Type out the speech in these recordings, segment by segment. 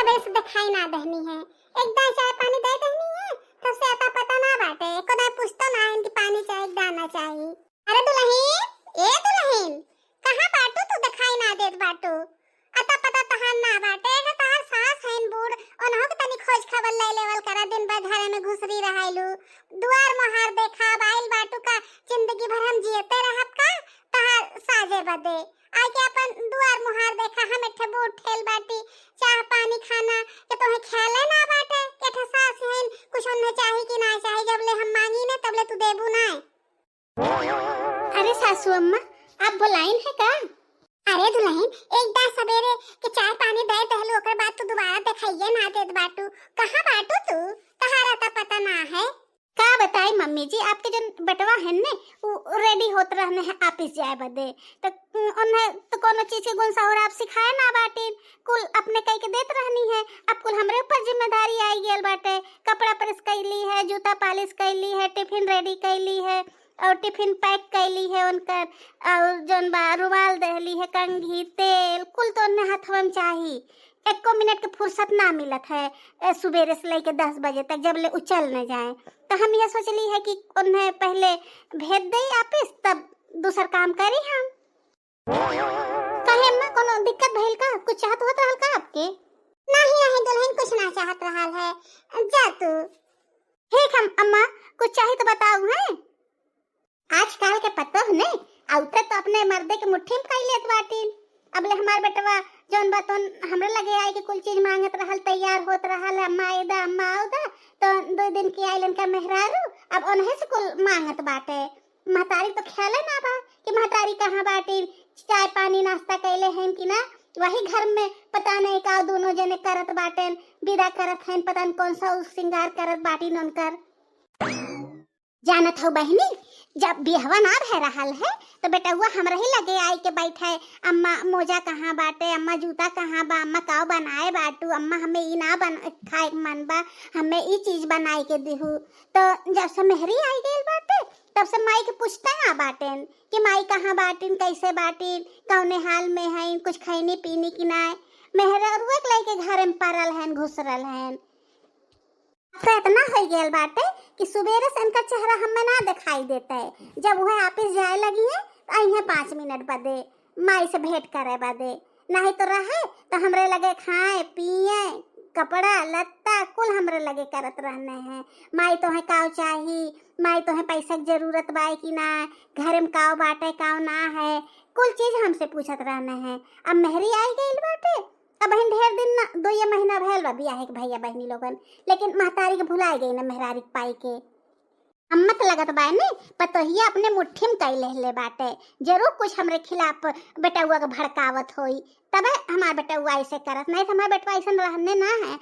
सबे से दिखाई ना दहनी है, एकदम चाय पानी दे दहनी है, तब से आता पता ना बाटे, को ना पूछता ना है कि पानी चाहिए दाना चाहिए। अरे दुल्हन, ए दुल्हन, कहां बाटू तू दिखाई ना देत बाटू, अता पता तहां ना बाटे, एगो तहार सास हैन बूढ़, ओनहो के तनी खोज खबर ले लेवल करा, दिन भर घरे में घुसरी रहाइलू, दुआर मोहार देखा बाइल बाटू का जिंदगी भर हम जियते रहब का तहार साजे बदे, आके अपन दुआर मुहार देखा हम एठे बूढ़ ठेल बाटी, चाह पानी खाना के तोहे ख्याले ना बाटे के ठे सास हैन कुछ उन्हें चाही कि ना चाही, जब ले हम मांगी ने तब ले तू देबू ना। अरे सासू अम्मा, आप बुलाइन है का? अरे दुल्हन, एक बार सवेरे के चाय पानी दे दहलू, ओकर बाद तू दोबारा दिखाइए ना देत बाटू, कहां बाटू तू, तहारा ता पता ना है। का बताई मम्मी जी, आपके जो बटवा है ने वो रेडी होत रहने हैं ऑफिस जाए बदे, तो उन्हें तो कोनो चीज के गुण और आप सिखाए ना बाटे, कुल अपने कई के देत रहनी है, अब कुल हमरे ऊपर जिम्मेदारी आई गेल बाटे, कपड़ा प्रेस कैली है, जूता पॉलिश कैली है, टिफिन रेडी कैली है और टिफिन पैक कैली है उनकर, और जोन बा रुमाल दहली है, कंघी तेल कुल तो उन्हें हाथवा में चाहिए, एको मिनट की फुर्सत ना मिलत है सुबह से लेके 10 बजे तक, जब ले उचल न जाए, तो हम यह सोचली है कि उन्हें पहले भेज दे ऑफिस, तब दूसरा काम करी हम। कहे अम्मा कोनो दिक्कत भइल का, कुछ चाहत होत रहल का आपके? नहीं नहीं दुल्हन, कुछ ना चाहत रहल है, जा तू। ठीक हम अम्मा, कुछ चाहिए तो बताओ है। आजकल के पतो है ने, औरत तो अपने मर्दे के मुट्ठी में कर लेत बाटी, अब ले हमार बेटवा जोन बातों हमरे लगे आए कि कुल चीज मांगत रहल, तैयार होत रहल, अम्मा आइदा अम्मा आउदा, तो 2 दिन की आइलन का मेहरारू, अब उन्हें से कुल मांगत बाटे, महतारी तो ख्याल ना बा कि महतारी कहाँ बाटी, चाय पानी नाश्ता कैले हैं कि ना, वही घर में पता नहीं का दोनों जने करत बाटे, विदा करत हैं, पता नहीं कौन सा श्रृंगार करत बाटी ननकर। जानत हो बहनी, जब बिहवा ना रह रहल है तो बेटा हुआ हमरा ही लगे आई के बैठे, अम्मा मोजा कहाँ बाटे, अम्मा जूता कहाँ बा, अम्मा काव बनाए बाटू, अम्मा हमें ई ना बन खाए मन बा, हमें ई चीज बनाई के दिहू, तो जब से मेहरी आई गेल बाटे तब से माई के पूछते ना बाटेन कि माई कहाँ बाटिन, कैसे बाटिन, कौने हाल में है, कुछ खैनी पीनी कि ना, मेहरा रुक लेके घर में परल हैं, घुसरल हैं, तो इतना हो गया बाटे कि सुबेरे से इनका चेहरा हमें ना दिखाई देता है, जब वह ऑफिस जाए लगी है तो आई है 5 मिनट बदे माई से भेंट करे बदे, नहीं तो रहे तो हमरे लगे खाए पिए, कपड़ा लत्ता कुल हमरे लगे करत रहने हैं, माई तो है काव चाहिए, माई तो है पैसा की जरूरत बाई कि ना, घर में काव बाटे काव ना है, कुल चीज हमसे पूछत रहने हैं। अब मेहरी आई गई बाटे, अब बहन ढेर दिन ना 2 महीना भैल बा बियाह के भैया बहनी लोगन, लेकिन महतारी के भुलाई गई ना मेहरारी पाई के, अम्मा तो लगत बा ने पतोहिया अपने मुट्ठी में कैले ले बाटे, जरूर कुछ हमरे खिलाफ बेटुआ के भड़कावत होई, तबे हमार बेटुआ ऐसे करत, नहीं तो हमार बेटुआ ऐसे रहने ना है,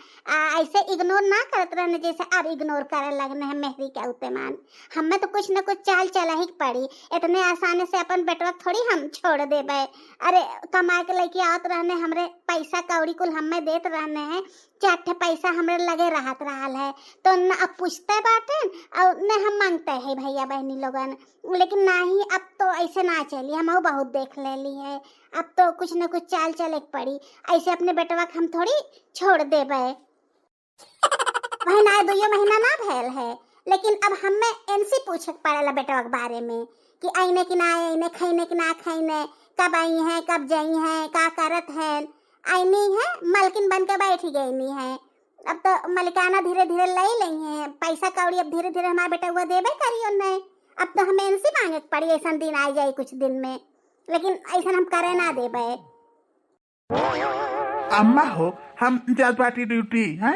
ऐसे इग्नोर ना करत रहने जैसे अब इग्नोर करे लगने हैं मेहरी के उतमान, हमें तो कुछ न कुछ चाल चला ही पड़ी, इतने आसानी से अपन बेटुआ थोड़ी हम छोड़ देबे, अरे कमा के लेके आवत रहने, हमरे पैसा कौड़ी कुल हमें देत रहने हैं, 4 पैसा हमरे लगे रहत रहल है, तो न अब पूछते बाटे और न हम मांगते हैं भैया बहनी लोगन, लेकिन नहीं अब तो ऐसे ना चली, हम बहुत देख ले ली है, अब तो कुछ न कुछ चाल चले पड़ी, ऐसे अपने बेटवा के हम थोड़ी छोड़ देबे। महीना 2 महीना ना भैल है, लेकिन अब हमें इनसे पूछे पड़ेला बेटवा के बारे में कि आईने कि ना आईने, खैने कि ना खैने, कब आई हैं, कब जाई हैं, का करत हैं, आईनी है मलकिन बन के बैठी गई है, अब तो मलिकाना धीरे धीरे ले ली है, पैसा कौड़ी अब धीरे धीरे हमारा बेटा हुआ देबे करी उन्हें, अब तो हमें इनसे मांगे पड़ी, ऐसा दिन आ जाए कुछ दिन में, लेकिन ऐसा हम करे ना देबे। अम्मा हो हम जात बाटी ड्यूटी है,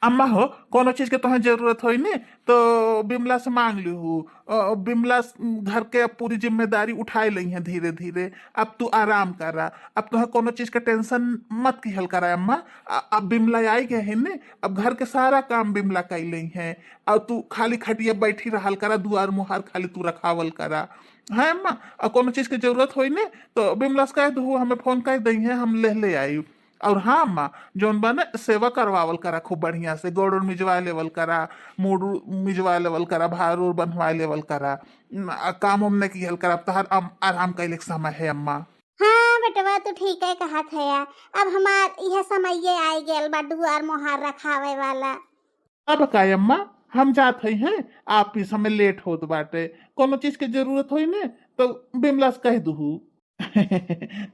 अम्मा हो कोनो चीज के तुम्हें जरूरत हो ने तो बिमला से मांग ली हूँ, बिमला घर के अब पूरी जिम्मेदारी उठाई ली है धीरे धीरे, अब तू आराम करा, अब तुम्हें कोनो चीज का टेंशन मत की हल करा अम्मा, अब बिमला आई गए है ने, अब घर के सारा काम बिमला कर ली है, और तू खाली खटिया बैठी रहल करा, दुआर मुहार खाली तू रखावल करा है अम्मा, और कोनो चीज की जरूरत हो ने तो बिमला से कह दो हमें फोन कर दी है, हम ले आई, और हाँ अम्मा जोन बने सेवा करवावल करा खूब बढ़िया से, गोड़ मिजवा लेवल करा, मूड मिजवा लेवल करा, भार उर बनवा लेवल करा, काम उम ने की हल करा, तहर आराम कैले समय है अम्मा। हाँ बेटवा तू ठीक है कहा था। अब हमार यह समय आई गेल बा दुआर मोहार रखावे वाला। अब का अम्मा हम जात हैं आप इस समय लेट होत बाटे, कोनो चीज के जरूरत होई ने तो बिमला से कह दूँ।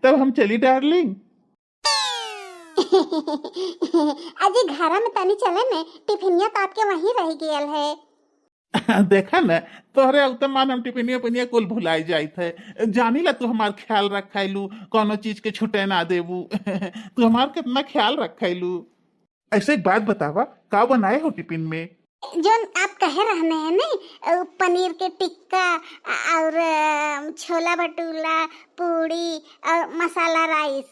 तब हम चली डार्लिंग। अजी घर में तनी चले ने, टिफिनिया तो आपके वहीं रह गेल है। देखा न तोहरे अवतमान हम टिफिनिया पिनिया कुल भुलाई जाई थे। जानी ला तू हमार ख्याल रखाइलू, कोनो चीज के छुटे ना देबू। तू हमार कितना ख्याल रखाइलू। ऐसे एक बात बतावा, का बनाए हो टिफिन में? जो आप कह रहे हैं नहीं, पनीर के टिक्का और छोला भटूरा, पूड़ी और मसाला राइस।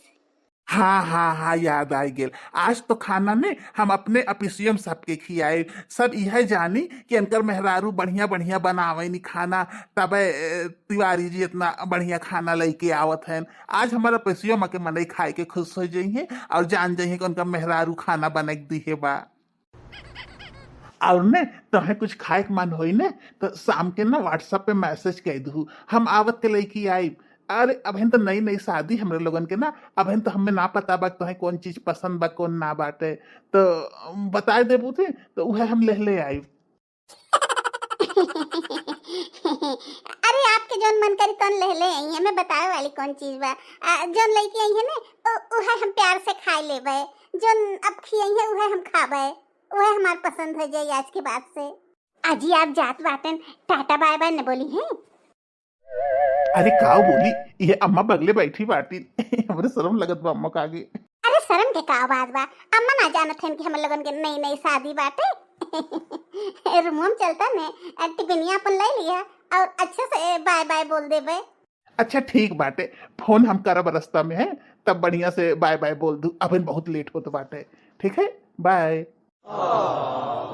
हाँ हाँ हाँ, याद आई गेल। आज तो खाना ने हम अपने अपिसियम सबके खियाए। सब यह जानी कि इनकर मेहरारू बढ़िया बढ़िया बनावे नी खाना, तबे तिवारी जी इतना बढ़िया खाना लेके आवत हैं। आज हमारा अपिसियम के मनई खाए के खुश हो जाइए और जान जाइए कि उनका मेहरारू खाना बना के दी है बा। और ने तुम्हें कुछ खाए के मन होई ने तो शाम के ना व्हाट्सएप पे मैसेज कह दू, हम आवत के लेके आई। अरे अबहन तो नई नई शादी हमरे लोगन के ना, अबहन तो हमें ना पता बा तुम्हें कौन चीज पसंद बा कौन ना बाटे, तो बताए दे बूथे तो वह हम ले आई। अरे आपके जोन मन करी तोन ले आई है, मैं बताए वाली कौन चीज बा। जोन लेके आई है ना उहे हम प्यार से खाए लेबे, जोन अब खियाई है उहे हम खाबे, उहे हमार पसंद हो जाई आज के बाद से। अजी आप जात बाटन टाटा बाय बाय न बोली हैं। अरे काव बोली, ये अम्मा बगले बैठी बाटी। हमरे शर्म लगत बा अम्मा का आगे। अरे शर्म के का बात बा, अम्मा ना जानत हैं कि हम लोगन के नई नई शादी बाटे। रूम चलता ने, टिफिनिया अपन ले लिया और अच्छे से बाय बाय बोल देबे। अच्छा ठीक बाटे, फोन हम करब रास्ता में है, तब बढ़िया से बाय बाय बोल दू। अबन बहुत लेट होत बाटे। ठीक है, बाय।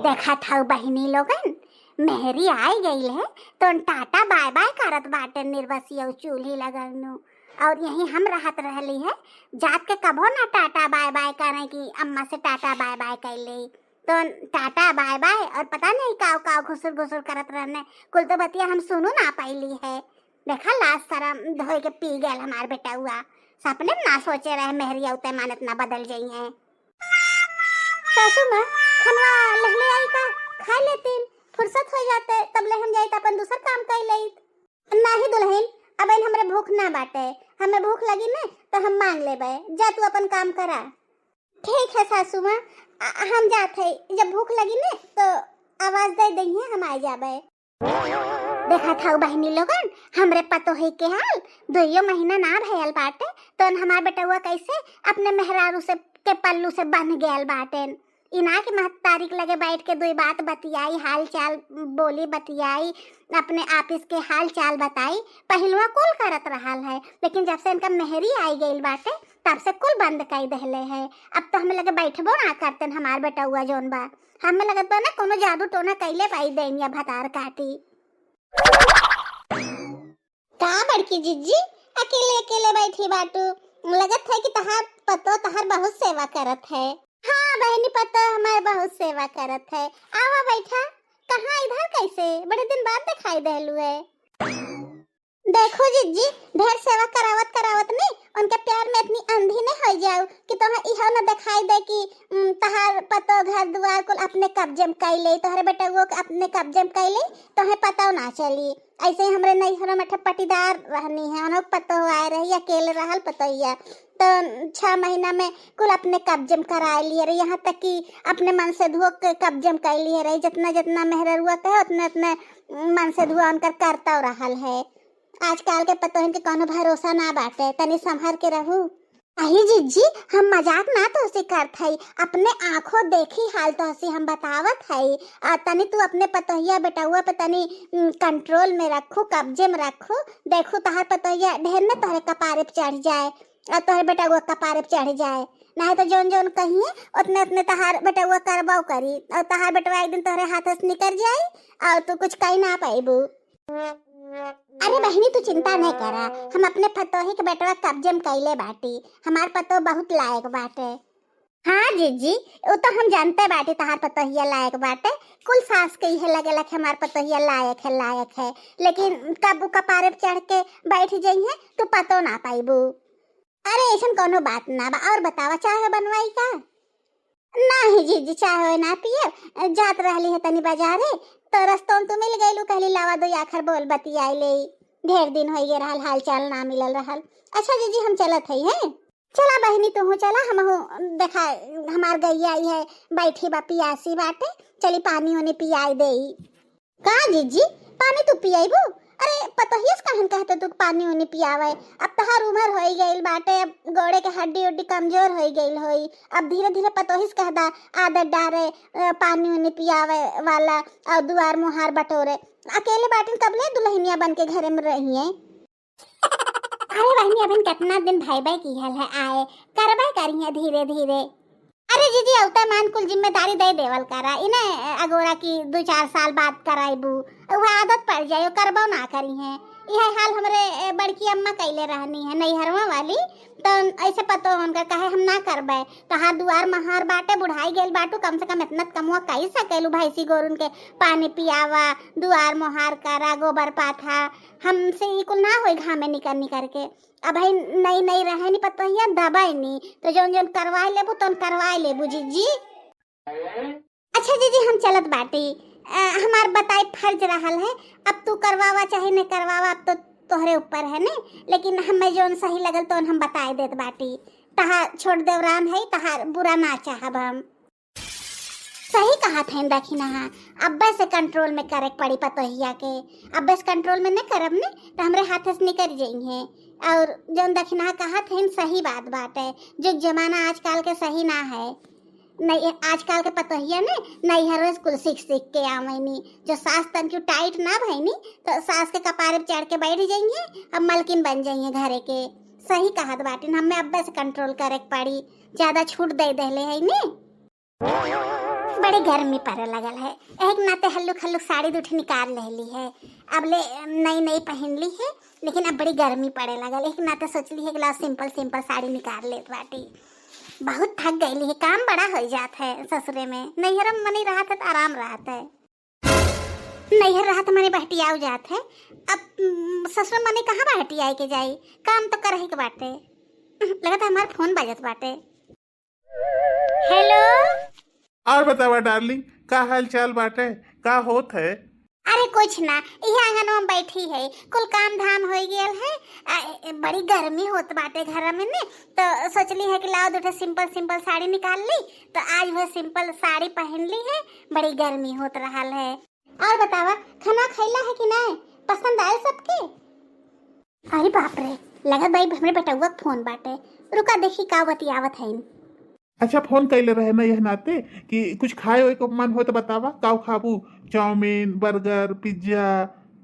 देखा था बहिनी लोगन, मेहरी आई गई है तो टाटा बाय बाय करत बाटे निर्बसिया चूल्ही लगनु, और यही हम रहत रहली है जात के कभो ना टाटा बाय बाय करे कि अम्मा से टाटा बाय बाय कर ले, तो टाटा बाय बाय और पता नहीं काव काव घुसुर घुसुर करत रहने। कुल तो बतिया हम सुनू ना पाइली है। देखा लाश सारा धोए के पी गया हमार बेटा हुआ, सपने ना सोचे रहे मेहरी औते मानत ना बदल जाई है। सासू माँ खाना लहले आई का खा लेते, फुर्सत हो जाते तब ले हम जाए अपन दूसरा काम कर ले। नाही दुल्हन, अब हमरे भूख ना बाटे, हमें भूख लगी ना तो हम मांग लेबे, जा तू अपन काम करा। ठीक है सासू माँ, हम जाते, जब भूख लगी ना तो आवाज दे दइए हम आ जाबे। देखा था बहनी लोगन, हमरे पतो है के हाल 2 महीना ना भयल बाटे तो हमार बेटवा कैसे अपने मेहरारू से के पल्लू से बंध गयल बाटे। इना के मत तारीख लगे बैठ के 2 बात बतियाई, हाल चाल बोली बतियाई, अपने ऑफिस के हाल चाल बताई। पहलुआ कुल करत रहल है, लेकिन जब से इनका मेहरी आई गई बाटे तब से कुल बंद कर दहले है। अब तो हमें लगे बैठबो ना करते हमार बेटा हुआ जोन बा, हमें लगत बा ना कोनो जादू टोना कैले पाई देन या भतार काटी। का बड़की जीजी अकेले अकेले बैठी बाटू, लगत है कि तहार पतो तहार बहुत सेवा करत है। हाँ बहनी पतो हमारे बहुत सेवा करत है। आवा बैठा। कहाँ इधर कैसे, बड़े दिन बाद दिखाई देलू है। देखो जीजी, ढेर सेवा करावत करावत नहीं उनके प्यार में इतनी अंधी नहीं हो जाओ कि तुम्हें इहो ना दिखाई दे कि तहार पतो घर द्वार को अपने कब्जे में कर ले, तोहरे बेटा वो अपने कब्जे में कर ले, तुम्हें पता ना चली। ऐसे ही हमरे नैहर में पटीदार रहनी है, उन्होंने पतो आए रही अकेले रहल पतोइया, तो 6 महीना में कुल अपने कब्जे में करा लिए रही, यहाँ तक कि अपने मन से धो के कब्जे में कर लिए रही। जितना जितना मेहर हुआ कहे उतने उतने मन से धुआ उनकर करता रहल है। आजकल के पतोहन के कोनो भरोसा ना बाटे, तनी संभर के रहू। अही जीजी हम मजाक ना तो से करत हई, अपने आंखों देखी हाल तो हसी हम बतावत हई। तनी तू अपने पतोहिया बेटुआ पे तनी कंट्रोल में रखू, कब्जे में रखू। देखू तहार पतोहिया ढेर में तोहरे कपारे पे चढ़ जाए और तोहरे बेटुआ कपारे पे चढ़ जाए, नहीं तो जोन जोन कहिए उतने उतने तहार बेटुआ करबाऊ करी और तहार बेटुआ एक दिन तोहरे हाथ से निकल जाए और तू कुछ कही ना पाइबू। अरे बहनी तू चिंता नहीं करा, हम अपने पतोही के बेटवा कब्जे में कैले बाटी, हमार पतो बहुत लायक बाटे। हाँ जीजी वो तो हम जानते बाटी तहार पतोहिया लायक बाटे, कुल सास के ही लगेला कि हमार पतोहिया लायक है, लेकिन कब कपारे पे चढ़ के बैठ जाइए तो पतो ना पाइबू। अरे ऐसा कोनो बात ना बा। और बतावा चाय बनवाई का? नहीं जीजी चाय ना पिए, जात रहली है तनी बाजारे तो रस्तों तो मिल गईलू, कहली लावा दो आखर बोल बतियाई ले। ढेर दिन हो गए रहल, हाल चाल ना मिलल रहल। अच्छा जीजी हम चलत है हैं। चला बहनी तू चला, हम देखा हमार गैया आई है बैठी बा पियासी बाटे, चली पानी ओने पियाई देई। का जीजी पानी तू पियाईबू? अरे पतोहियस कहन कहते तू पानी ओनी पियावे। अब तहार उम्र हो गईल बाटे, अब गोड़े के हड्डी उड्डी कमजोर हो गईल होई, अब धीरे धीरे पतोहिस कहदा आदत डारे पानी ओनी पियावे वाला और दुआर मुहार बटोरे। अकेले बाटिन कबले दुल्हनिया बन के घरे में रही है। अरे बहनी अबन कितना दिन भाई भाई की हाल है आए करबाई करी है धीरे धीरे। अरे जीजी अवता मान कुल जिम्मेदारी दे देवल करा इन्हें अगोरा की 2-4 साल बाद कराइबू, वह आदत पड़ जाए करबो ना करी है। यह हाल हमरे बड़की अम्मा कैले रहनी है नैहरवा वाली, तो ऐसे पतो उनका कहे हम ना करबे तो हार दुआर महार बाटे बुढ़ाई गेल बाटू, कम से कम इतना कमुआ कही सकेलू भैंसी गोरुन के पानी पियावा दुआर मोहार करा गोबर पाथा, हमसे कुल ना हो घामे निकल करके। अब भाई नई नई रहे नहीं पता है दबाई नहीं तो जोन जोन करवाई लेबू तो करवाई लेबू जीजी। अच्छा जीजी हम चलत बाटी, हमार बताई फर्ज रहल है, अब तू करवावा चाहे नहीं करवावा अब तो तोहरे ऊपर है ने, लेकिन हमें जोन सही लगल तो हम बताए देत बाटी। तहा छोड़ देवरान है तहार बुरा ना चाहब हम। सही कहा थे दखिना, अब्बे से कंट्रोल में करे पड़ी पतोहिया के, अब्बे से कंट्रोल में नहीं करब ने तो हमरे हाथ से निकल जाइए। और जोन दखिना कहा थे सही बात बाटे, जो जमाना आजकल के सही ना है। नहीं आजकल के पतोहिया ने नैहर स्कूल सीख के आवेनी, जो सास तन की टाइट ना भईनी तो सास के कपारे पे चढ़ के बैठ जाइए, अब मलकिन बन जाइए घरे के। सही कहत बाटिन, हमें अब्बे से कंट्रोल करे पड़ी, ज्यादा छूट दे देले है ने। बड़ी गर्मी पड़े लगल है, एक नाते हल्लुक हल्लुक साड़ी दूठी निकाल लेली है, अब ले नई नई पहन ली है, लेकिन अब बड़ी गर्मी पड़े लगल, एक नाते सोचली है कि सिंपल सिंपल साड़ी निकाल लेत बाटी। बहुत थक गई है, काम बड़ा हो जाता है ससुरे में। नैहर में मनी रहा था तो आराम रहता है, नैहर रहा तो मनी बहटी आओ जात है, अब ससुर मनी कहाँ बहटी आई के जाई, काम तो कर ही के बाटे। लगा था हमारा फोन बजत बाटे। हेलो और बतावा डार्लिंग का हाल चाल बाटे, का होत है? अरे कुछ ना, यह आंगन में बैठी है, कुल काम धाम हो गया है, बड़ी गर्मी होत बाटे घर में ने, तो सोचली है कि लाओ दूठे सिंपल सिंपल साड़ी निकाल ली, तो आज वह सिंपल साड़ी पहन ली है, बड़ी गर्मी होत रहा है। और बतावा खाना खैला है कि नहीं, पसंद आए सबके? अरे बाप रे, लगा भाई हमरे बेटुआ फोन बाटे, रुका देखी का बतियावत है। अच्छा फोन कैले रहे ना यह नाते कि कुछ खाए हो को मन हो तो बतावा, काव खाबू? चाउमीन बर्गर पिज्जा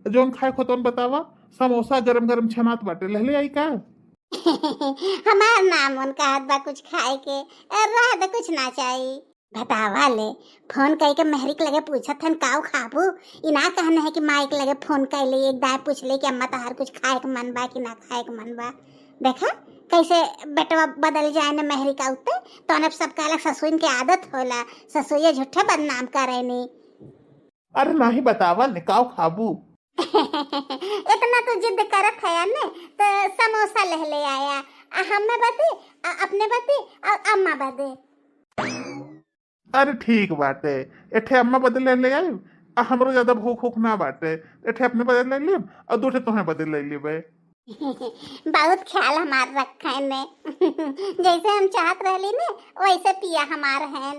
जोन खाए को तो बतावा, समोसा गरम गरम छनात बाटे लहले आई का? हमार नाम उनका हाथ बा कुछ खाए के, रह दे कुछ ना चाहिए। बतावा ले फोन कई के मेहरिक लगे पूछत हन काव खाबू, इना कहना है कि माइक लगे फोन कैले एक दाय पूछ ले कि अम्मा तहार कुछ खाए के मन बा कि ना खाए के मन बा। देखा कैसे बेटवा बदल जाए न मेहरी का उते, तो अब सब कहला ससुइन के आदत होला, ससुइया झूठे बदनाम करेनी। अरे नहीं बतावा ने काव खाबू? इतना तो जिद करत है ने तो समोसा ले आया, हमें बदे अपने बदे और अम्मा बदे। अरे ठीक बाटे, एठे अम्मा बदल ले आई, हमरो ज्यादा भूख उख ना बाटे, एठे अपने बदल ले लियो और दूठे तुम्हें बदल ले लियो। बहुत ख्याल हमार रखा ने जैसे हम चाहत रहली ने वैसे पिया हमार हैं,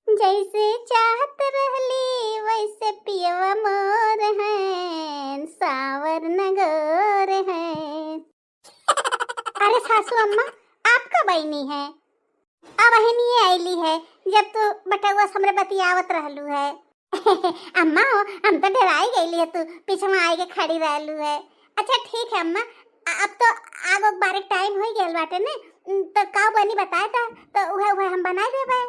जैसे चाहत रहली वैसे पियवा मोर हैं, सावर नगोर हैं। अरे सासू अम्मा आपका बहनी है, अब बहनी आईली है जब तो बटुआ हमरे बतियावत रहलू है। अम्मा हम तो डराई गईली है, तू पीछे में आई के खड़ी रहलू है। अच्छा ठीक है अम्मा, अब तो आगो बारे टाइम हो गया बाटे ने, तो काव बनी बताया था तो उहे हम बनाए देबे।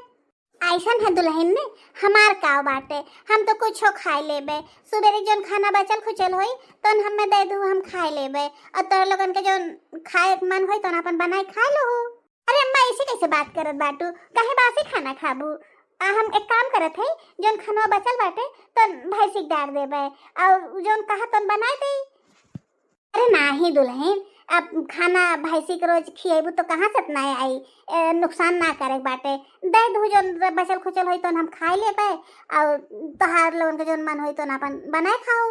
ऐसन है दुल्हन ने हमार काव बाटे, हम तो कुछ खाए लेबे, सुबेरे जोन खाना बचल खुचल होई तो हमें दे दू हम खाए लेबे, और तोर लोगन के जोन खाए मन होई तो अपन बनाए खा लो। अरे अम्मा ऐसे कैसे बात करत बाटू, काहे बासी खाना खाबू? हम एक काम करत है, जोन खाना बचल बाटे तो भैंसी डाल देबे और जोन कहा तो बनाए दे। अरे नाही दुल्हन, अब खाना भैंसी के रोज खिएबू तो कहाँ से नहीं आई, नुकसान ना करे बाटे। दे दू जो बचल खुचल होई तो हम खा लेबे, और तोहार लोगन के जो मन होई तो ना अपन बनाए खाओ।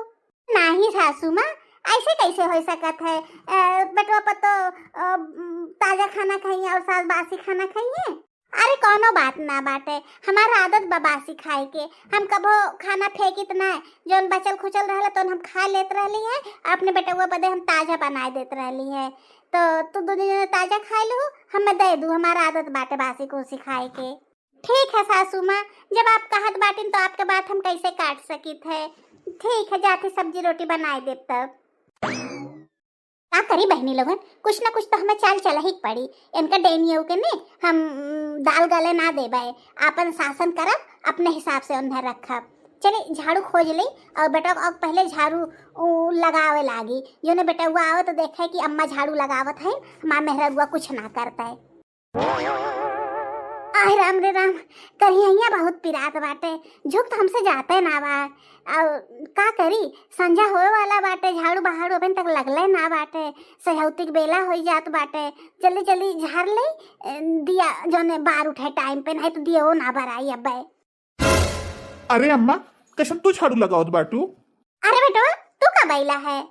नहीं सासू माँ, ऐसे कैसे हो सकत है? बेटवा पतो ताजा खाना खाइए और सास बासी खाना खाइए। अरे कोनो बात ना बाटे, हमारा आदत बा बासी खाए के। हम कभो खाना फेंकित ना, जोन बचल खुचल रहला तो हम खा लेत रहली है। अपने बेटवा बदे हम ताजा बनाए देत रहली है, तो तू दो दिन ताजा खा लू, हमें दे दू। हमारा आदत बाटे बासी कुसी खाए के। ठीक है सासू माँ, जब आप कहत बाटिन तो आपके बात हम कैसे काट सकित है। ठीक है, जाती सब्जी रोटी बनाए दे। तब का करी बहनी लोगन, कुछ ना कुछ तो हमें चाल चला ही पड़ी। इनका डेनियो के ने हम दाल गले ना देबे, अपन शासन करब, अपने हिसाब से उन्हें रखब। चले झाड़ू खोज ली और बेटा अब पहले झाड़ू लगावे लागी। जो ने बेटा हुआ आओ तो देखे कि अम्मा झाड़ू लगावत है, हमारा मेहरा कुछ ना करता है। आह राम रे राम, करिया बहुत पिरात बाटे, झुक तो हमसे जाते ना बा। और का करी, संझा होए वाला बाटे, झाड़ू बहाड़ू अभी तक लगले ना बाटे, सजौती के बेला हो जात बाटे। जल्दी जल्दी झाड़ ले, दिया जो ने बार उठे टाइम पे, नहीं तो दिया वो ना भराई अब। अरे अम्मा, कैसन तू झाड़ू लगावत बाटू? अरे बेटवा तू का बैला है,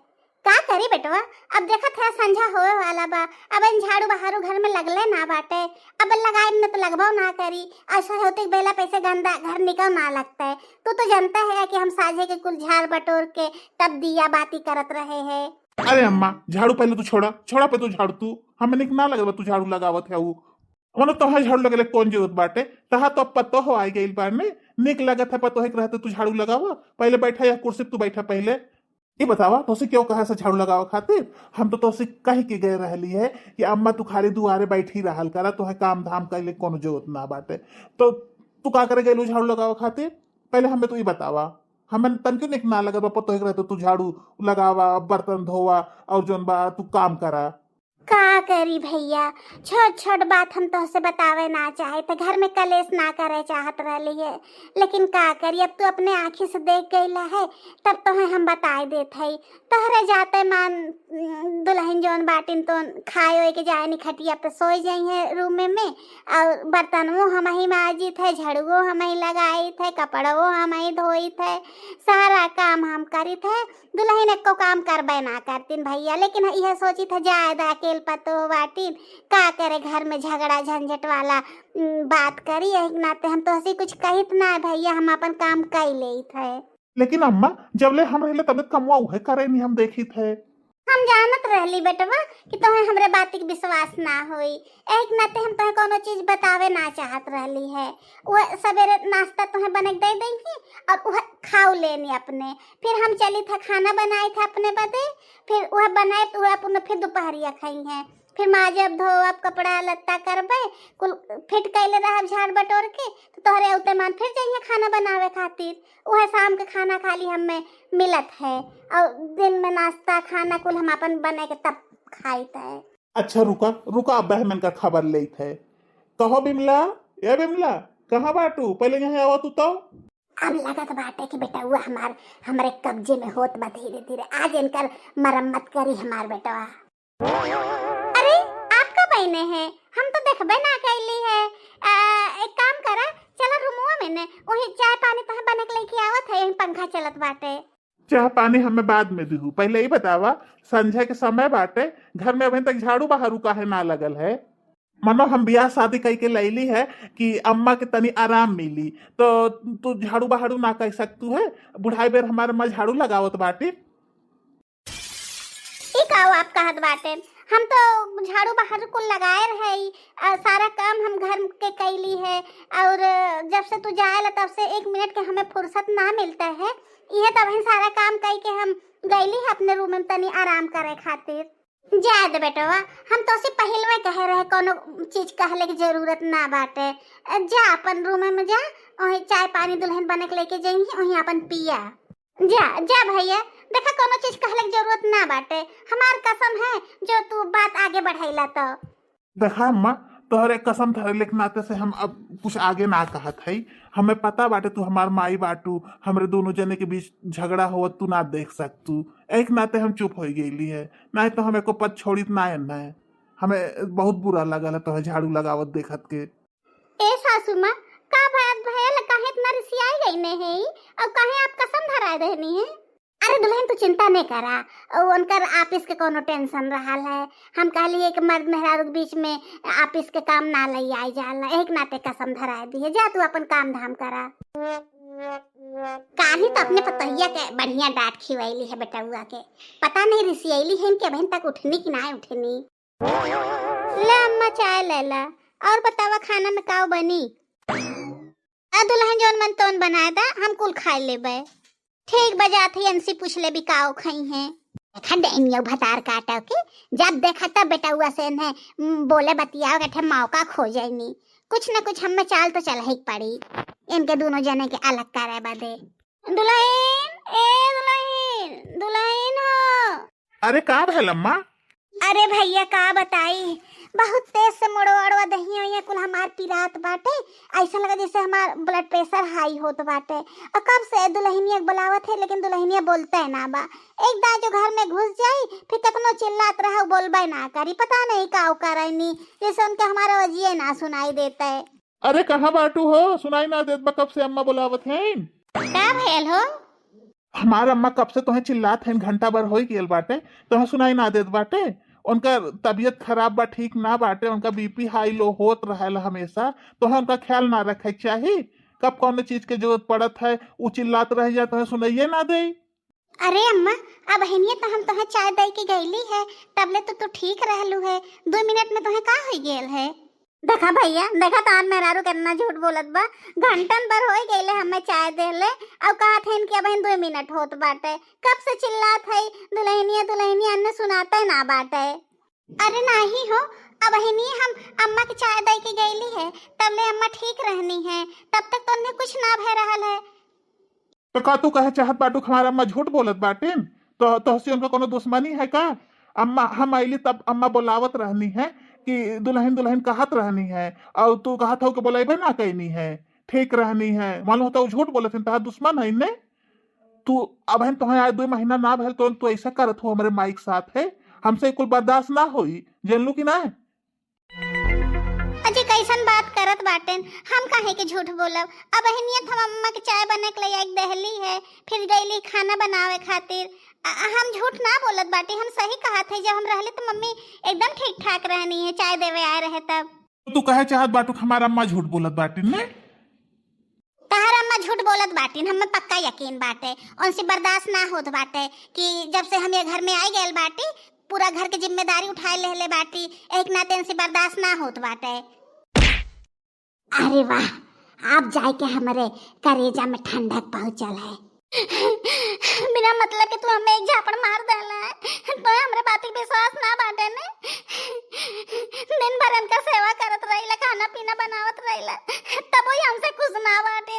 का करी बेटवा? अब देखा था संझा होए वाला बा, अब इन झाड़ू बहारू घर में लगले ना बाटे, अब लगाए न तो लगभाव ना करी। ऐसा होते बेला पैसे गंदा घर निकल ना लगता है। तू तो जानता है कि हम साझे के कुल झाड़ बटोर के तब दिया बाती करत रहे हैं। अरे अम्मा, झाड़ू पहले तू छोड़ा पे तू झाड़ू, तू हमें निक ना लगे तू झाड़ू लगावत है। वो मनो तोहा झाड़ू लगले कौन जरूरत बाटे? तहा तो पतो हो आई गई बार में, निक लगत है पतो है कि रहते तू झाड़ू लगावा। पहले बैठा या कुर्सी तू बैठा पहले ये बतावा, तोसे क्यों कहा से झाड़ू लगावा खातिर? हम तो तोसे कह के गए रहली है कि अम्मा तू खाली दुआरे बैठी रहल करा, तो है काम धाम करे कोनो जरूरत ना बाटे। तो तू का करे गई झाड़ू लगावा खातिर? पहले हमें तो ये बतावा। हमें तन क्यों निक ना लगा बापा, तो रहते तू झाड़ू लगावा, बर्तन धोवा और जोन बा तू काम करा। का करी भैया, छोट छोट बात हम तो से बतावे ना चाहे तो घर में कलेश ना करे चाहत रही है, लेकिन का करी, अब तू अपने आँखी से देख गईला है तब तो है हम बताए देत है। तहरे जाते मान दुल्हन जौन बाटिन तो खाए के जाए नी खटिया पे सोई जाई है रूम में, और बर्तनों हम ही माजी थे, झड़ुओ हम ही लगाई थे, कपड़ों हम ही धोई थे, सारा काम हम करी थे। दुल्हन एको काम करबे ना करतीन भैया, लेकिन यह सोची था ज्यादा अकेल पतो बाटिन का करे, घर में झगड़ा झंझट वाला बात करी। एक नाते हम तो हसी कुछ कहित ना भैया, हम अपन काम कर ले थे। लेकिन अम्मा जबले हम रहले तबियत कमवा उहे करे नहीं हम देखी थे। हम जानत रहली बेटवा कि तुम्हें हमरे बात के विश्वास ना होई, एक नाते हम तुम्हें कोनो चीज बतावे ना चाहत रहली है। वो सवेरे नाश्ता तुम्हें बने दे देंगी और वह खाओ लेनी अपने, फिर हम चली था खाना बनाए थे अपने बदे, फिर वह बनाए तो वह अपने फिर दोपहरिया खाई हैं, फिर माजब धो अब कपड़ा लत्ता करबे कुल फिट कैले रहब झाड़ बटोर के, तो तोहरे उते मान फिर जाइए खाना बनावे खातिर। वह शाम के खाना खाली हमें मिलत है, और दिन में नाश्ता खाना कुल हम अपन बने के तब खाइत है। अच्छा रुका बहमन का खबर ले थे। कहो बिमला, ये बिमला कहाँ बाटू? पहले यहाँ आवा तू तो। अब लगत बाटे कि बेटा हुआ हमारे कब्जे में होत बा धीरे धीरे, आज इनकर मरम्मत करी हमार बेटवा। अरे आपका बहने हैं, हम तो देखबे ना कैली है। एक काम करा, चलो रूमुआ में ने वही चाय पानी तो बने के लेके आवत है, यही पंखा चलत बाटे। चाह पानी हमें बाद में दीहू, पहले ही बतावा संझा के समय बाटे, घर में अभी तक झाड़ू बहारू काहे ना लगल है? मनो हम ब्याह शादी कई के लैली है कि अम्मा के तनी आराम मिली, तो तू झाड़ू बहारू ना कर सकतू है? बुढ़ाई बेर हमारे माँ झाड़ू लगावत बाटी। ठीक आओ आप कहत बाटे, हम तो झाड़ू बहारू को लगाए रहे, सारा काम हम घर के कैली है, और जब से तू जाएला तब से 1 मिनट के हमें फुर्सत ना मिलता है। यह तब हम सारा काम कई के हम गईली है अपने रूम में तनी आराम करे खातिर। जा दे बेटवा, हम तो उसे पहले में कह रहे कोनो चीज कहले की जरूरत ना बाटे। जा अपन रूम में जा, वही चाय पानी दुल्हन बने के लेके जाएंगे, वही अपन पिया। जा भैया, देखा कोनो चीज कहले की जरूरत ना बाटे, हमार कसम है जो तू बात आगे बढ़ाइला। तो देखा अम्मा, तोहरे कसम धरे के नाते से हम अब कुछ आगे ना कहत है। हमें पता बाटे तू हमार माई बाटू, हमरे दोनों जने के बीच झगड़ा हो तू ना देख सकतू, एक नाते हम चुप हो गईली है। नहीं तो हमें को पद छोड़ी ना है। हमें बहुत बुरा लगल है तो झाड़ू लगावत देखत के। ए सासू माँ, का बात भयल काहे इतना रिसियाई गईने है और काहे आप कसम धराए रहनी है? अरे दुल्हन तू चिंता नहीं करा, उनकर ऑफिस के कोनो टेंशन रहल है। हम कहलिए कि मर्द मेहरारू के बीच में ऑफिस के काम ना लई आई जाला, एक नाते कसम धराए दी है। जा तू अपन काम धाम करा। काली तो अपने पतैया के बढ़िया डांट खिवैली है बेटुआ के, पता नहीं रिसियली है इनके बहन तक उठनी कि ना उठनी। ले अम्मा चाय ले ला, और बतावा खाना में का बनी? दुल्हन जौन मन तौन बनाए दा, हम कुल खा लेबे। ठीक बजा थी अंसी पूछ ले भी काओ खाई हैं। देखा डेनियो भतार काटा के जब देखा तब बेटुआ से ने बोले बतियाओ के मौका खो जाइनी। कुछ न कुछ हमें चाल तो चल ही पड़ी इनके दोनों जने के अलग करे बदे। दुल्हन, ए दुल्हन, दुल्हन हो। अरे का भैल अम्मा? अरे भैया का बताई, बहुत तेज से मोड़वा दही कुल हमार पिरात बाटे। ऐसा लगा जैसे हमार ब्लड प्रेशर हाई होत बाटे। और कब से दुल्हनिया बुलावत है लेकिन दुल्हनिया बोलते है ना बा। एक दां जो घर में घुस जाई फिर कितनो चिल्लात रहा बोलबे ना करी, पता नहीं का करनी, जैसे उनके हमारा वजिए ना सुनाई देता है। अरे कहाँ बाटू हो, सुनाई ना देत बा कब से अम्मा बुलावत है? का भेल हो? हमारा अम्मा कब से तुम्हें चिल्लात है, घंटा भर हो गेल बाटे, तुम्हें सुनाई ना देत बाटे? उनका तबीयत खराब बा, ठीक ना बाटे, उनका बीपी हाई लो होत रहेला हमेशा, तो उनका ख्याल ना रखे चाहिए। कब कौन चीज के जरूरत पड़त है वो चिल्लात रह जाए तो सुनाइए ना दे। अरे अम्मा, अब हनिए तो हम तुम्हें चाय दे के गईली है, तबले तो तू ठीक रहलू है। 2 मिनट में तुम्हें का हो गेल है? देखा भैया, देखा तान मेहरारू कितना झूठ बोलत बा। घंटन भर हो गईले हमें चाय देले, अब कहा थे इनके बहन 2 मिनट होत बाटे। कब से चिल्लात है दुल्हनिया दुल्हनिया, अन्य सुनाते ना बाटे। अरे नहीं हो, अब हनी हम अम्मा की चाय दे के गईली है, तबले अम्मा ठीक रहनी है, तब तक तो कुछ ना भय रहल है। तो का तू कहे चाहत बाटू हमारा अम्मा झूठ बोलत बाटे? तो हसी उनका कोनो दुश्मनी है का? अम्मा हम आईली तब अम्मा बुलावत रहनी है कि दुल्हन दुल्हन कहत रहनी है, और तू कहत हो कि बोलेबे ना कहनी है, ठीक रहनी है। मालूम होता वो झूठ बोलत तहार दुश्मन है ने। तू अब हम तुम्हें आज 2 महीना ना भेल तो तू ऐसा करत हो हमारे माई के साथ है, हमसे कुल बर्दाश्त ना होई, जानलू कि ना? अजी कैसन बात करत बाटेन, हम काहे के झूठ बोलब? अब हनियत हम अम्मा के चाय बने के लिए एक दहली है, फिर गईली खाना बनावे खातिर। हम झूठ ना बोलत बाटी, हम सही कहा थे। जब हम रहले तो मम्मी एकदम ठीक ठाक रहनी है, चाय देवे आए रहे तब। तू कहे चाहत बाटू हमारा अम्मा झूठ बोलत बाटी ने? तहार अम्मा झूठ बोलत बाटी, हमें पक्का यकीन बाटे। उनसे बर्दाश्त ना होत बाटे कि जब से हम ये घर में आई गए बाटी, पूरा घर की जिम्मेदारी उठाए ले बाटी, एक नाते इनसे बर्दाश्त ना होत बाटे। अरे वाह, आप जाए के हमारे करेजा में ठंडक पहुंचल है। बिना मतलब के तू हमें एक झापड़ मार देला है, तो हमरे बात पे विश्वास ना बाटे ने। दिन भर इनका सेवा करत रहिला, खाना पीना बनावत रहिला, तब ही हमसे खुश ना बाटे।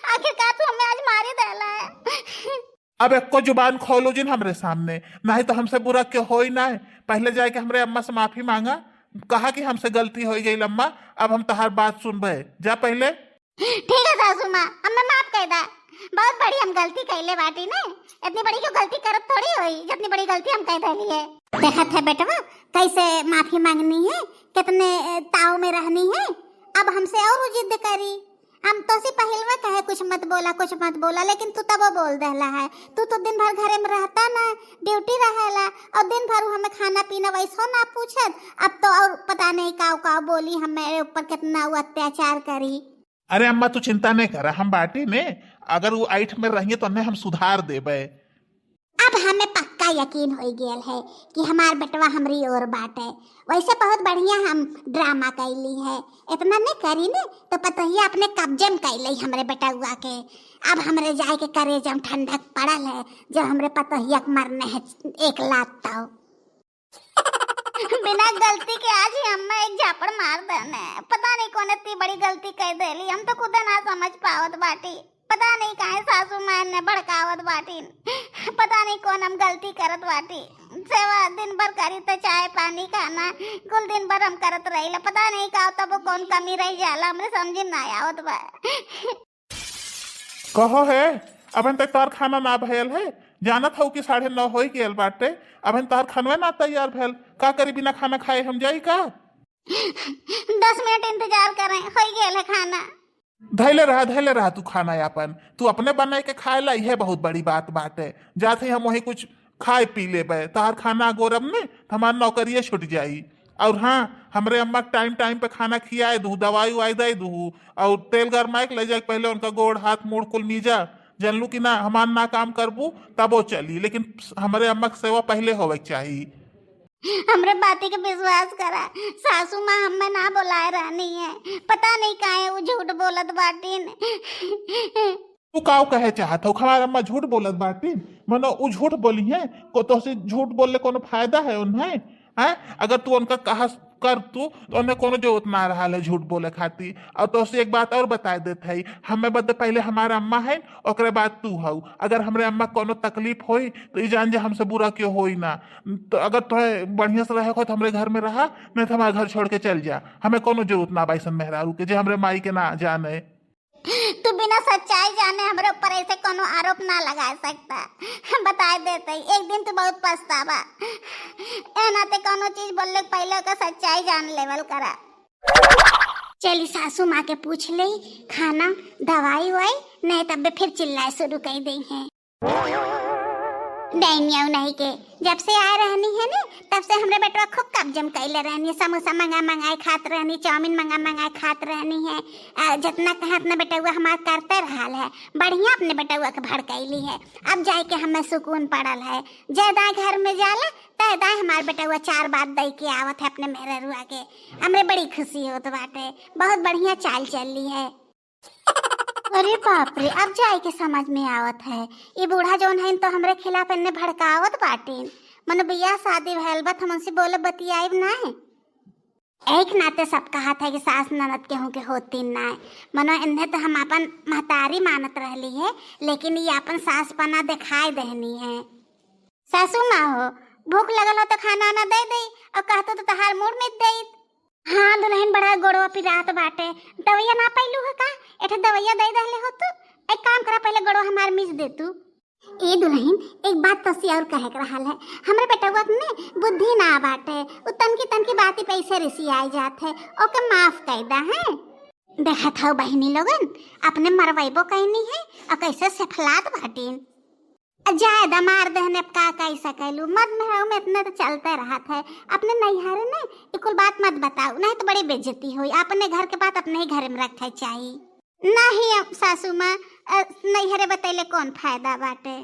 आखिरकार तू हमें आज मारी देला है। अब एक को जुबान खोलो जिन हमरे सामने, नहीं तो हमसे बुरा क्यों हो ही ना है। पहले जाके हमरे अम्मा से माफी मांगा, कहा कि हमसे गलती हो गई अम्मा, अब हम तहार बात सुनबे। जा पहले। ठीक है सासू माँ, हमें माफ कर दा। बहुत बड़ी हम गलती कैले बाटी ने, इतनी बड़ी क्यों गलती करत थोड़ी हुई, जितनी बड़ी गलती हम कह देली है। देखा था बेटवा कैसे माफी मांगनी है, कितने ताव में रहनी है। अब हमसे और जिद करी, हम तो सी पहलवा कहे कुछ मत बोला, लेकिन तू तब बोल देला है। तू तो दिन भर घरे में रहता ना, ड्यूटी रहेला, और दिन भर हमें खाना पीना वैसो ना पूछत। अब तो और पता नहीं का बोली, हमारे ऊपर कितना वो अत्याचार करी। अरे अम्मा तू चिंता नहीं करा, हम बाटी ने, अगर वो आइठ में रहिए तो हम सुधार देबे। अब हमें पक्का यकीन हो गेल है कि हमार बेटवा हमरी ओर बाटे। वैसे बहुत बढ़िया हम ड्रामा कैली है, इतना नहीं करी ने तो पतहिया अपने कब्जे में कैली हमरे बेटवा के। अब हमरे जाए के करेजा में ठंडक पड़ल है, जो हमरे पतहिया के मरने है 1 लात तो। बिना गलती के आज ही अम्मा एक झापड़ मार देने, पता नहीं कौन इतनी बड़ी गलती कर देली, हम तो खुद ना समझ पावत बाटी। पता नहीं काहे सासू माँ ने भड़कावत बाटी, पता नहीं कौन हम गलती करत बाटी। सेवा दिन भर करी तो चाय पानी खाना कुल दिन भर हम करत रही, पता नहीं का तब कौन कमी रह जाला, हमरे समझ ना आवत बा। कहो है अबन तक तार खाना ना भयल है, जानत हो कि 9:30 हो गेल बाटे, अबन तार खानवे ना तैयार भयल, का करी बिना खाना खाए हम जाई का? 10 मिनट इंतजार करें, हो गेल है खाना। धैले रहा तू खाना यापन, तू अपने बनाए के खाए ला, यह बहुत बड़ी बात बाटे। जाते हम वही कुछ खाए पी ले तार खाना गोरब में हमार नौकरिये छुट जाई। और हाँ, हमरे अम्मा टाइम टाइम पे खाना खियाए दू, दवाई उवाई दे दू, और तेल गरमाए ले जाए पहले उनका गोड़ हाथ मुड़ कुल मीजा, जानलू कि ना हमार ना काम करबू तब वो चली, लेकिन हमारे अम्मा की सेवा पहले होवे चाहिए। हमरे बाती के विश्वास करा, सासू माँ हमें ना बुलाए रहनी है, पता नहीं काहे वो झूठ बोलत बाटीन। तू काव कहे चाहत हो हमार अम्मा झूठ बोलत बाटीन? मनो उ झूठ बोली है को तो से झूठ बोलने कोनो फायदा है उन्हें? हैं अगर तू उनका कहा कर तू तो उन्हें कोनो जरूरत ना रहा है झूठ बोले खाती। और तो से एक बात और बता देते है, हमें बदे पहले हमारा अम्मा है ओकरे बाद तू हऊ। अगर हमरे अम्मा कोनो तकलीफ होई तो ई जान जे हमसे बुरा क्यों होई ना। तो अगर तुम्हें बढ़िया से रहे हो तो हमरे घर में रहा, नहीं तो हमारे घर छोड़ के चल जा। हमें कोनो जरूरत ना बाईसन मेहरारू के जे हमरे माई के ना जाने। तू बिना सच्चाई जाने हमरे ऊपर ऐसे कोनो आरोप ना लगा सकता, बता देते एक दिन तू बहुत पछतावा। ए नाते कोनो चीज बोलने के पहले का सच्चाई जान लेवल करा। चली सासू माँ के पूछ ले खाना दवाई वाई, नहीं तब फिर चिल्लाए शुरू कर दी है। नहीं के जब से आए रहनी है ना तब से हमरे बेटवा खूब कब्जम कैले रहनी है, समोसा मंगाए खात रहनी, चाउमीन मंगाए खात रहनी है। जितना कहा अपना बेटवा हमार करते रहल है, बढ़िया अपने बेटवा के भड़कैली है। अब जाए के हमें सुकून पड़ल है, ज्यादा घर में जाला तदा हमार बेटवा 4 बात दे के आवत है अपने मेहरुआ के, हमरे बड़ी खुशी होत बाटे, बहुत बढ़िया चाल चली है। अरे बाप रे, अब जाए के समझ में आवत है, ये बूढ़ा जौन है तो हमरे खिलाफ इन्ने भड़कावत बाटीन। मनो बियाह शादी भैल बा हमसे बोले बतियाई ना है। एक नाते सब कहा था कि सास ननद केहू के होती ना, मनो इन्हें तो हम अपन महतारी मानत रहली है, लेकिन ये अपन सास पना दिखाई देनी है। सासू माँ हो, भूख लगल हो तो खाना ना दे दे, और कहतो तो तहार मुड़ में दे। हाँ दुल्हन बड़ा गोड़वा पिरात बाटे, दवैया ना पैलू है का? एठे दवैया दे दहले हो तू, एक काम करा पहले गोड़वा हमार मिस दे तू। ए दुल्हन एक बात तो सी और कहे के रहल है, हमरे बेटवा में बुद्धि ना बाटे, उ तनकी बाती पैसे रिसी आई जात है, ओके माफ कर दा है। देखत हो बहनी लोगन अपने मरवाइबो कहनी है और कैसे सफलात बाटीन। ज्यादा मार दहने का कह सकलू, मत में इतना तो चलते रहा है। अपने नैहर ने इकुल बात मत बताओ, नहीं तो बड़ी बेइज्जती हुई। अपने घर के बात अपने ही घर में रखे चाहिए। नहीं सासू माँ, नैहरे बतैले कौन फायदा बाटे।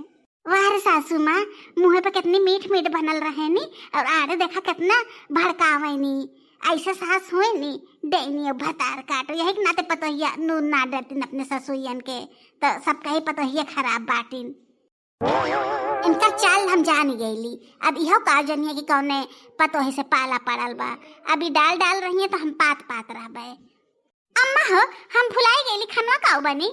वाह सासू माँ, मुँह पे कितनी मीठ बनल रहे नी, और आड़े देखा कितना भड़कावे नी। ऐसा सास हुए नी डेनी भतार काटो, यही नाते पतोहिया नून ना डरतीन अपने ससुयन के, तो सबका ही पतोहिया खराब बाटीन। इनका चाल हम जान गईली, अब इहो का जनिए कि कौने पतोही से पाला पड़ल बा। अभी डाल रही है तो हम पात रहबे। अम्मा हो, हम भुलाई गईली खनवा काऊ बनी,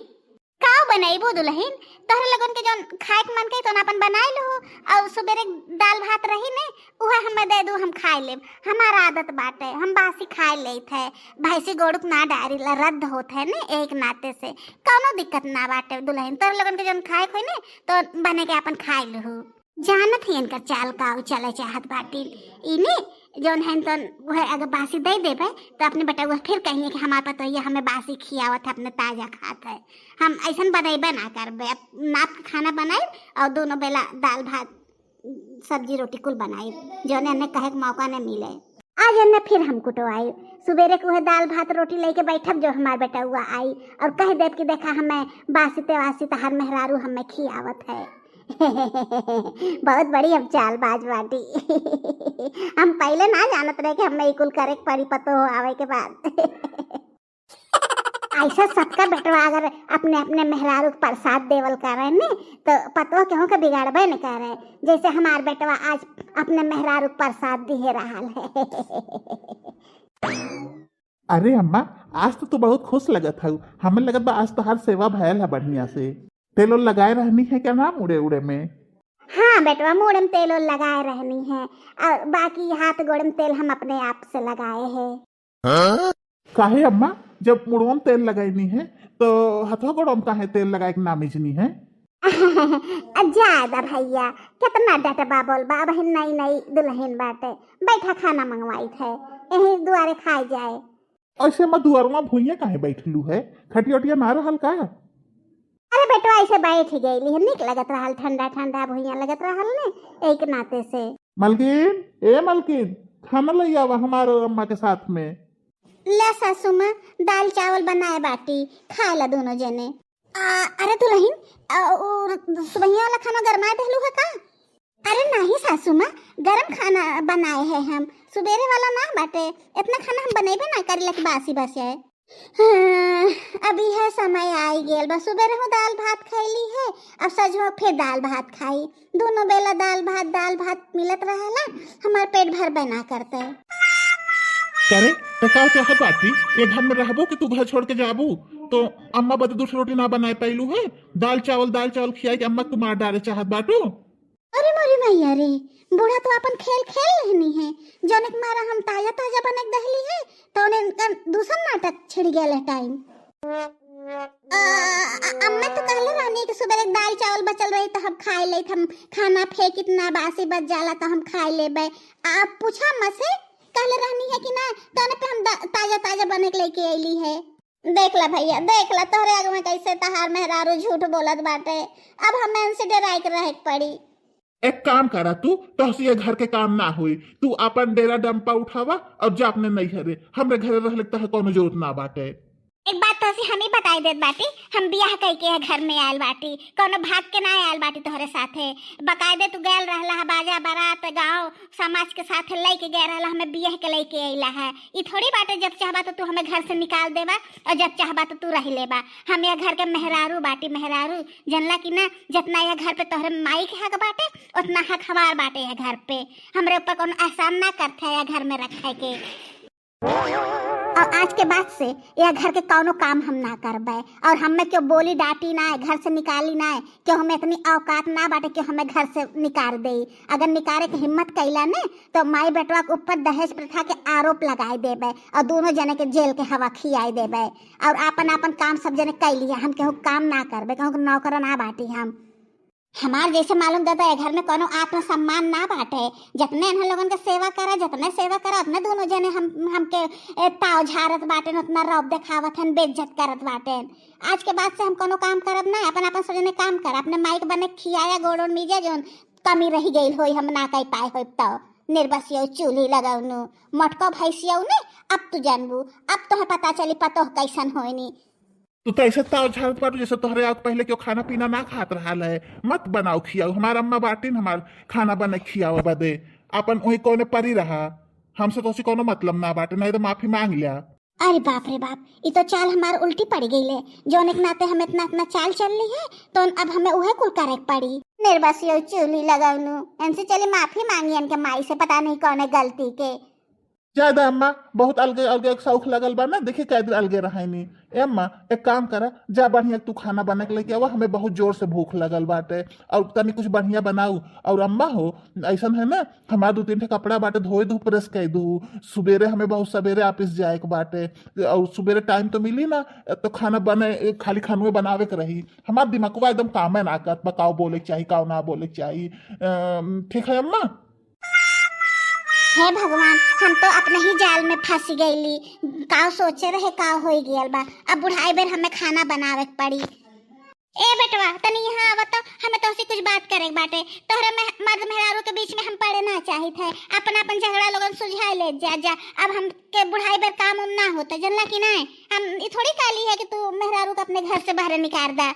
काऊ बनाईबो दुल्हन? तोहरे लगन के जौन खाए के मन के तो अपन बनाई लो, और सुबेरे दाल भात रही ने उहे हमें दे दू, हम खाए लेब। हमारा आदत बाटे, हम बासी खाए लेत है, भैंसी गोड़ुक ना डारी रद्द होत है ने, एक नाते से कौनो दिक्कत ना बाटे दुल्हन। तोहरे लगन के जौन खाए खोई ने तो बने के अपन खाए लो। जानत ही इनका चाल काऊ चले चाहत बाटी इने जौन है तो वह अगर बासी दे देबे तो अपने बेटा वो फिर कहिए कि हमारे पता ये हमें बासी खियावत है, अपने ताजा खात है। हम ऐसा बनेबे ना करबे, नाप के खाना बनाए और दोनों बेला दाल भात सब्जी रोटी कुल बनाए, जो ने कहे मौका न मिले। आज ने फिर हम कुटवाई सुबेरे को है दाल भात रोटी लेके बैठब, जो हमारे बेटा हुआ आई और कह देव कि देखा हमें बासी तेवासी तहार मेहरारू हमें खियावत है। बहुत बड़ी अब चालबाज बाटी। हम पहले ना जानत रहे कि हमें इकुल करे पड़ी पतो हो आवे के बाद। ऐसा सबका बेटवा अगर अपने अपने मेहरारू प्रसाद देवल करे ने तो पतो केहू के बिगाड़बे न करे, जैसे हमार बेटवा आज अपने मेहरारू प्रसाद दिए रहा है। अरे अम्मा, आज तो तू बहुत खुश लगत हूँ। हमें लगत बा आज तो हर सेवा भयल है बढ़िया से। तेल ओल लगाए रहनी है क्या नाम उड़े उड़े में? हाँ बेटवा, मुड़ में तेल और लगाए रहनी है और बाकी हाथ गोड़ में तेल हम अपने आप से लगाए हैं। काहे अम्मा, जब मुड़वा में तेल लगाईनी है तो हथवा गोड़वा में काहे तेल लगाए के नामिजनी है? ज्यादा भैया कितना डटबा बोल बा, बहन नई नई दुल्हन बाटे, बैठा खाना मंगवाई थे यही दुआरे खाए जाए। ऐसे में दुआरवा भुइया काहे बैठलू है? खटिया ना रहल का? अरे बेटवा ऐसे बैठ गई निक लगत रहल, ठंडा ठंडा भुइया लगत रहल ने एक नाते से। मलकिन, ए मलकिन, खाना ले आवा हमारे अम्मा के साथ में। ले सासू माँ, दाल चावल बनाए बाटी, खा ला दोनों जने। अरे दुल्हन सुबहिया वाला खाना गरमाए देलू है का? अरे नहीं सासू माँ, गरम खाना बनाए हैं हम, सुबेरे वाला ना बाटे, इतना खाना हम बनेबे ना करेला कि बासी बस है। हाँ, अभी है समय आई गेल बस, सुबेरे हूँ दाल भात खैली है, अब सजो फिर दाल भात खाई, दोनों बेला दाल भात मिलत रहेला, हमार पेट भर बना करते। करे तो का चाहत बाटी, ये घर में रहबो कि तू घर छोड़ के जाबू? तो अम्मा बदे दूसरी रोटी ना बनाए पैलू है, दाल चावल खियाई के अम्मा को मार डाले चाहत बाटू? अरे मोरी मैया रे, बूढ़ा तो अपन खेल लेनी है, जौन के मारा हम ताजा ताजा बने के दहली है तो उनका दूसरा नाटक छिड़ गया टाइम। अम्मा तो कहले रहनी कि सुबह दाल चावल बचल रही तो हम खाए ले, हम खाना फेंक इतना बासी बच जाला तो हम खाए लेबे। आप पूछा अम्मा से कहले रहनी है कि ना, तने पे हम ताजा ताजा बने के लेके आईली है। देख ला भैया, देख ला तोहरे आगे में कैसे तहार मेहरारू झूठ बोलत बाटे, अब हमें इनसे डराई के रहे पड़ी। एक काम करा तू, तो ये घर के काम ना हुई, तू अपन डेरा डंपा उठावा और जा अपने नहीं घरे, हमरे घरे रह लगता है कोनो जरूरत ना बाटे। एक बात तो हम ही बताई देत बाटी, हम बियाह कई के घर में आयल बाटी, कोनो भाग के ना आयल बाटी तोहरे साथे, बकायदे तू गैल रहला है बाजा बारात गांव समाज के साथे लेके गए रहला, हमें बियाह के लेके आइला है। ई थोड़ी बाटे जब चाहबा तो तू हमें घर से निकाल देबा और जब चाहबा तो तू रह लेबा। हम यह घर के मेहरारू बाटी, मेहरारू जनला कि ना, जितना यह घर पे तोहरे माई के हक बाटे उतना हक हमार बाटे यह घर पे, हमरे ऊपर कोनो एहसान ना करते है यह घर में रखे के। और आज के बाद से यह घर के कौनो काम हम ना करबे, और हमें क्यों बोली डांटी ना है, घर से निकाली ना है, क्यों हमें इतनी औकात ना बाटे कि हमें घर से निकाल दे। अगर निकाले की हिम्मत कैला ने तो माई बेटवा के ऊपर दहेज प्रथा के आरोप लगाए देबे और दोनों जने के जेल के हवा खियाई देबे, और अपन काम सब जने कैली, हम केहू काम ना करबे, केहू नौकर ना बाटी। हम हमार जैसे मालूम दादा है घर में कोनो आत्मसम्मान ना बाटे, जितने इन लोगन के सेवा करा, जितने सेवा करा अपने दोनों जने हमके ताव झारत बाटे, उतना रौब देखावत हन, बेइज्जत करत बाटे। आज के बाद से हम कोनो काम करब ना, अपन सब जने काम कर, अपने माइक बने खियाया गोड़ों मीजे जोन कमी रही गई होई हम ना कह पाए हो, तो निर्बसियो चूल्ही लगाउनु मटको भैंसियो ने, अब तू जानबू, अब तो पता चली पतो कैसन होइनी। तू तो ऐसे ताव झाड़त बाटू जैसे तोहरे आग पहले क्यों खाना पीना ना खात रहा है। मत बनाओ खियाओ, हमार अम्मा बाटी हमार खाना बने खियाओ बदे, अपन वही कोने परी रहा, हमसे तो कोनो मतलब ना बाटे, नहीं तो माफी मांग लिया। अरे बाप रे बाप, ये तो चाल हमार उल्टी पड़ गई ले, जौन एक नाते हम इतना चाल चल ली है तो अब हमें उहे कुल करे पड़ी। निर्बसियो चूल्ही लगाउनु, इनसे चले माफी मांगी इनके माई से, पता नहीं कौन गलती के। ज्यादा अम्मा बहुत अलगे अलगे शौक लगल बा ना, देखी कै दिन अलगे रहनी। ए अम्मा एक काम करा, जा बढ़िया तू खाना बना के लेके आवा, हमें बहुत जोर से भूख लगल बाटे, और तनी कुछ बढ़िया बनाऊ। और अम्मा हो ऐसा है ना, हमारा 2-3 ठे कपड़ा बाटे धोए दू, प्रेस कर दू, सुबेरे हमें बहुत सवेरे ऑफिस जाए के बाटे, और सुबेरे टाइम तो मिली ना, तो खाना बने खाली खानुए बनावे के रही, हमारा दिमागवा एकदम काम है ना करत बा, काव बोले चाहिए काव ना बोले चाहिए। ठीक है अम्मा? हे भगवान, हम तो अपने ही जाल में फंस गईली, काव सोचे रहे काव हो गया बा, अब बुढ़ाई बेर हमें खाना बनावे पड़ी। ए बेटवा तनी यहाँ आवा, तो हमें तो कुछ बात करे बाटे, तोहरे मर्द मेहरारू के बीच में हम पड़े ना चाहिए थे, अपन झगड़ा लोगन सुलझा ले जा। अब हम के बुढ़ाई बेर काम ना होता, जनला कि नहीं, हम थोड़ी काली है कि तू मेहरारू को अपने घर से बाहर निकाल दा।